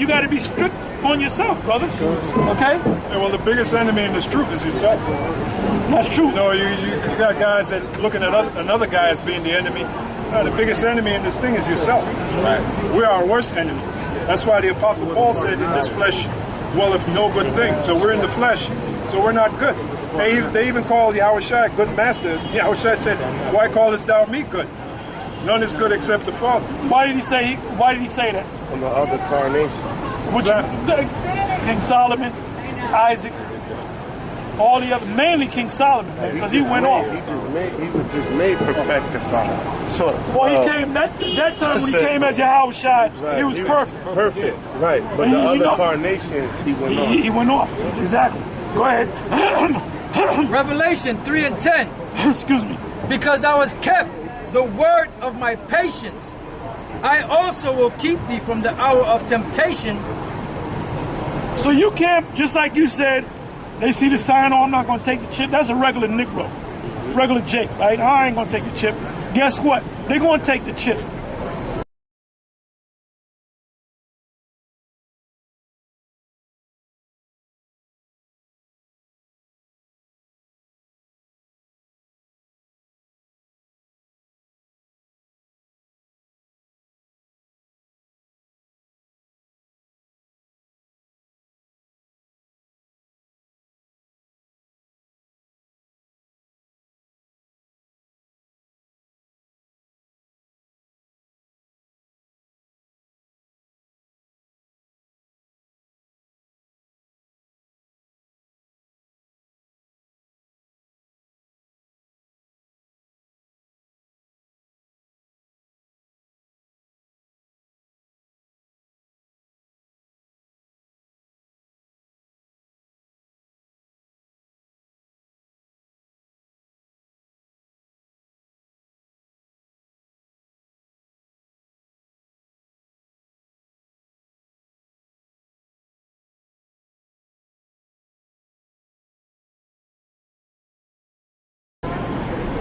You got to be strict on yourself, brother. Okay? Yeah, well, the biggest enemy in this truth is yourself. That's true. You know, you got guys that looking at another guy as being the enemy. The biggest enemy in this thing is yourself. Right. We're our worst enemy. That's why the Apostle Paul said, in this flesh dwelleth no good thing. So we're in the flesh, so we're not good. They even call Yahushua good master. Yahushua said, why callest thou me good? None is good except the Father. Why did he say that? From the other carnations. Which, King Solomon, Isaac, all the other, mainly King Solomon, because he went off. He was just made perfectified. So, well, he came that time when he came as Yahushua, right, he was perfect. Perfect, right. But the other carnations, he went off. He went off, exactly. Go ahead. Revelation 3 and 10. Excuse me. Because I was kept the word of my patience, I also will keep thee from the hour of temptation. So you can't, just like you said, they see the sign, oh, I'm not going to take the chip. That's a regular Negro, regular Jake, right? I ain't going to take the chip. Guess what? They're going to take the chip.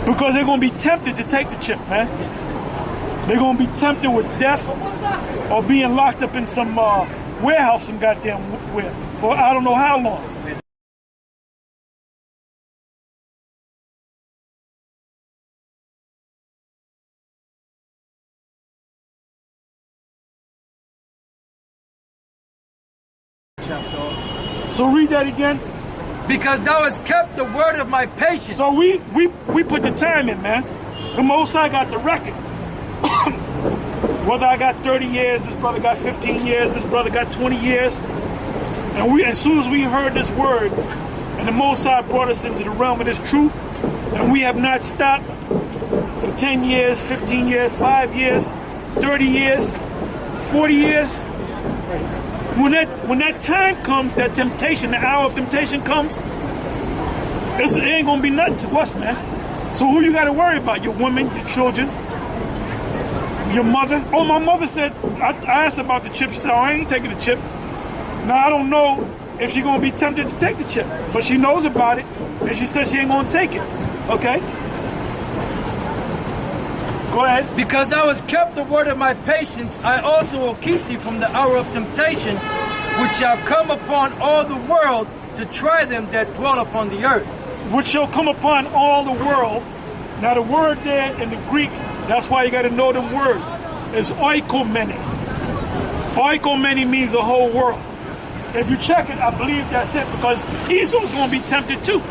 Because they're going to be tempted to take the chip, man. They're going to be tempted with death or being locked up in some warehouse, some goddamn where, for I don't know how long. So read that again. Because thou hast kept the word of my patience. So we put the time in, man. The Most High got the record. Whether I got 30 years, this brother got 15 years, this brother got 20 years. And as soon as we heard this word, and the Most High brought us into the realm of this truth, and we have not stopped for 10 years, 15 years, 5 years, 30 years, 40 years. When that time comes, that temptation, the hour of temptation comes, it ain't gonna be nothing to us, man. So who you gotta worry about? Your women, your children, your mother. Oh, my mother said, I asked about the chip, she said, oh, I ain't taking the chip. Now, I don't know if she's gonna be tempted to take the chip, but she knows about it, and she said she ain't gonna take it, okay? Go ahead. Because thou hast kept the word of my patience, I also will keep thee from the hour of temptation, which shall come upon all the world to try them that dwell upon the earth. Which shall come upon all the world. Now the word there in the Greek, that's why you got to know them words, is oikomene. Oikomene means the whole world. If you check it, I believe that's it, because Esau's going to be tempted too.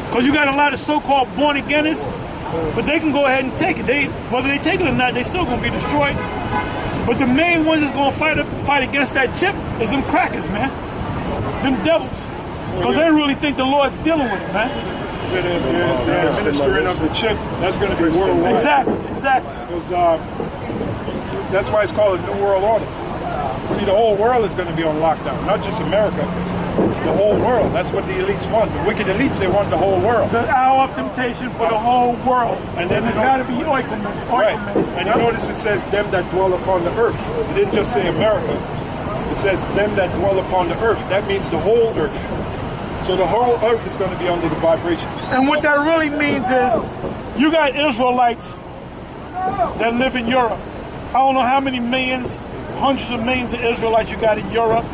Because you got a lot of so-called born-againers, but they can go ahead and take it. Whether they take it or not, they still going to be destroyed. But the main ones that's going to fight against that chip is them crackers, man. Them devils. Because they really think the Lord's dealing with them, man. The administering of the chip, that's going to be worldwide. Exactly. Because that's why it's called a New World Order. See, the whole world is going to be on lockdown, not just America. The whole world. That's what the elites want. The wicked elites, they want the whole world. The hour of temptation for the whole world. And then it's got to be oikomen. Right. And you notice it says them that dwell upon the earth. It didn't just say America. It says them that dwell upon the earth. That means the whole earth. So the whole earth is going to be under the vibration. And what that really means is you got Israelites that live in Europe. I don't know how many millions, hundreds of millions of Israelites you got in Europe.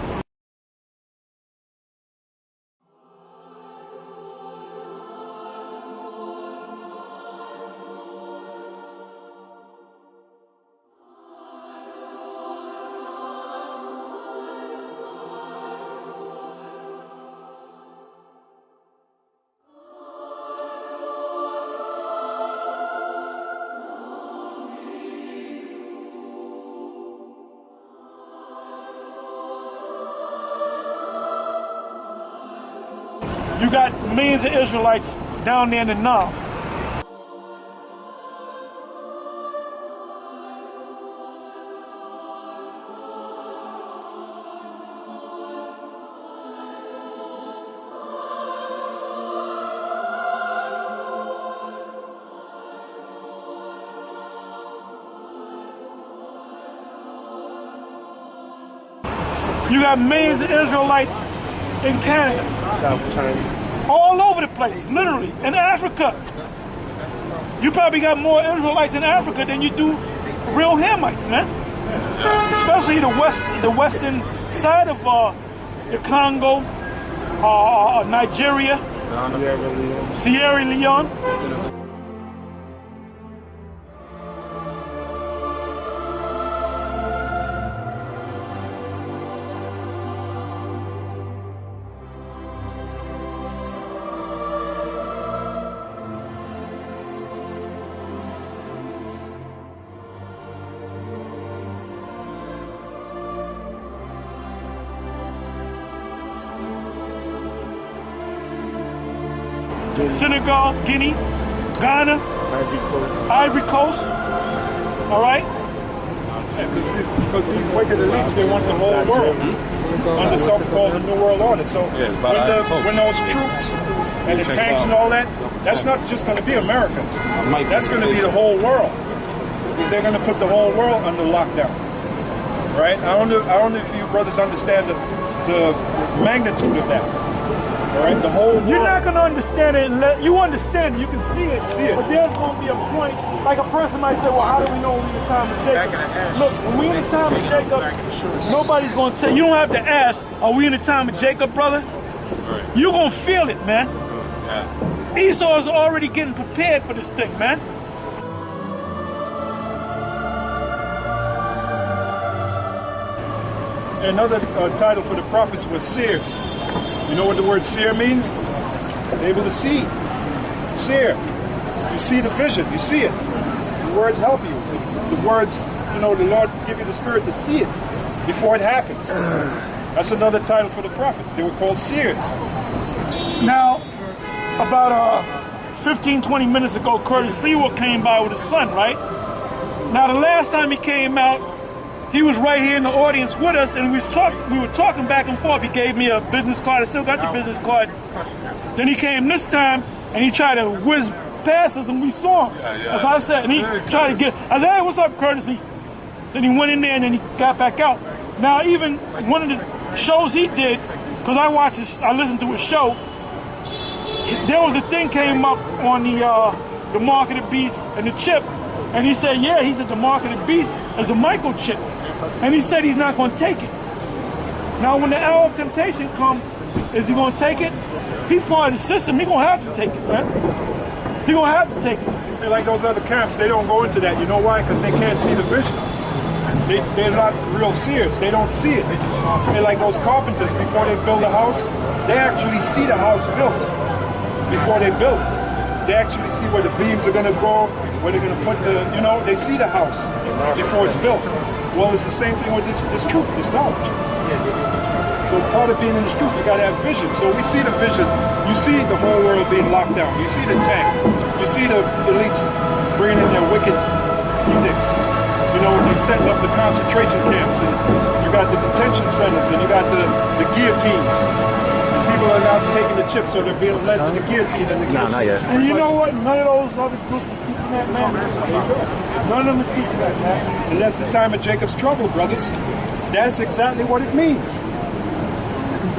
You got millions of Israelites down there in the Nile. You got millions of Israelites in Canada. South China. All over the place, literally. In Africa. You probably got more Israelites in Africa than you do real Hamites, man. Especially the western side of the Congo, Nigeria, Sierra Leone. Senegal, Guinea, Ghana, Ivory Coast. All right? Because these wicked elites, they want the whole world under something called the New World Order. So when those troops and the tanks and all that, that's not just going to be America. That's going to be the whole world. Because they're going to put the whole world under lockdown. Right? I don't know if you brothers understand the magnitude of that. All right, the whole world. You're not going to understand it unless you understand it. You can see it. But there's going to be a point, like a person might say, well, how do we know we're in the time of Jacob? Look, when we're in the time of Jacob, nobody's going to tell you. You don't have to ask, are we in the time of Jacob, brother? You're going to feel it, man. Esau is already getting prepared for this thing, man. Another title for the prophets was seers. You know what the word seer means? Able to see. Seer. You see the vision. You see it. The words help you. The words, you know, the Lord give you the spirit to see it before it happens. That's another title for the prophets. They were called seers. Now, about 15, 20 minutes ago, Curtis Lewa came by with his son, right? Now, the last time he came out, he was right here in the audience with us, and we were talking back and forth. He gave me a business card. I still got the business card. Then he came this time, and he tried to whiz past us, and we saw him. That's what I said. And he tried to get. I said, "Hey, what's up, Curtis?" Then he went in there, and then he got back out. Now, even one of the shows he did, because I listened to his show. There was a thing came up on the mark of the beast and the chip, and he said, "Yeah," he said, "the mark of the beast is a microchip." And he said he's not going to take it. Now, when the hour of temptation comes, is he going to take it? He's part of the system. He's going to have to take it, man. He's going to have to take it. They're like those other camps. They don't go into that. You know why? Because they can't see the vision. They're not real seers. They don't see it. They're like those carpenters. Before they build a house, they actually see the house built before they build it. They actually see where the beams are going to go, where they're going to put the, you know, they see the house before it's built. Well, it's the same thing with this truth, this knowledge. So part of being in this truth, you got to have vision. So we see the vision. You see the whole world being locked down. You see the tanks. You see the elites bringing in their wicked edicts. You know, they're setting up the concentration camps, and you got the detention centers, and you got the guillotines. People are now taking the chips, so they're being led to the guillotine. Not yet. And you know what? None of those other groups are teaching that, man. None of them is teaching that, man. And that's the time of Jacob's trouble, brothers. That's exactly what it means.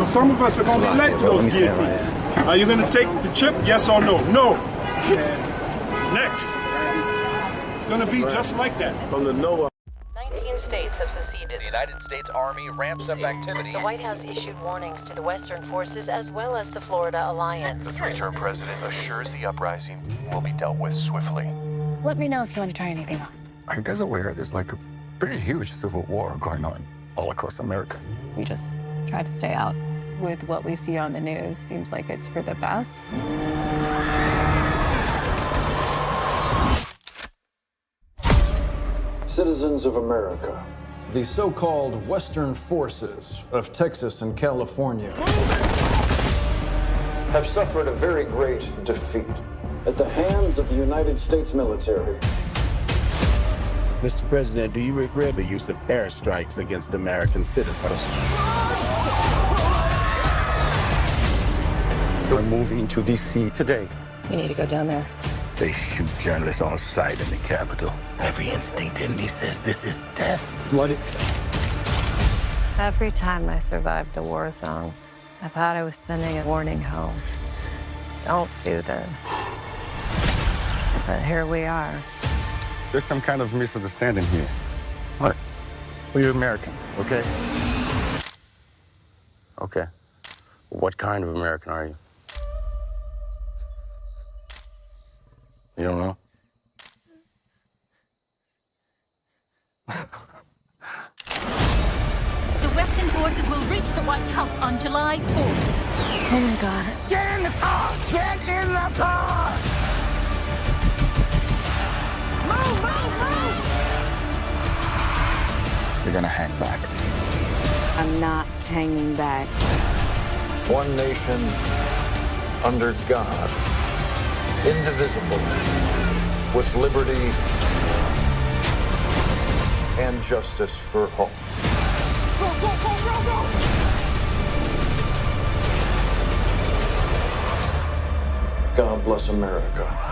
Some of us are going to be led to those guillotines. Are you going to take the chip? Yes or no? No. Next. It's going to be just like that. From the Noah. States have seceded. The United States Army ramps up activity. The White House issued warnings to the Western forces as well as the Florida Alliance. The three-term president assures the uprising will be dealt with swiftly. Let me know if you want to try anything on. Are you guys aware there's like a pretty huge civil war going on all across America? We just try to stay out. With what we see on the news, seems like it's for the best. Citizens of America. The so-called Western forces of Texas and California Have suffered a very great defeat at the hands of the United States military. Mr. President, do you regret the use of airstrikes against American citizens? We're moving to D.C. today. We need to go down there. They shoot journalists on sight in the Capitol. Every instinct in me says this is death. Bloody. Every time I survived a war zone, I thought I was sending a warning home. Don't do this. But here we are. There's some kind of misunderstanding here. What? Well, you're American, okay? Okay. What kind of American are you? You don't know? The Western forces will reach the White House on July 4th. Oh my God. Get in the car! Get in the car! Move, move, move! You're gonna hang back. I'm not hanging back. one nation under God, indivisible, with liberty and justice for all. Go, go, go, go, go! God bless America.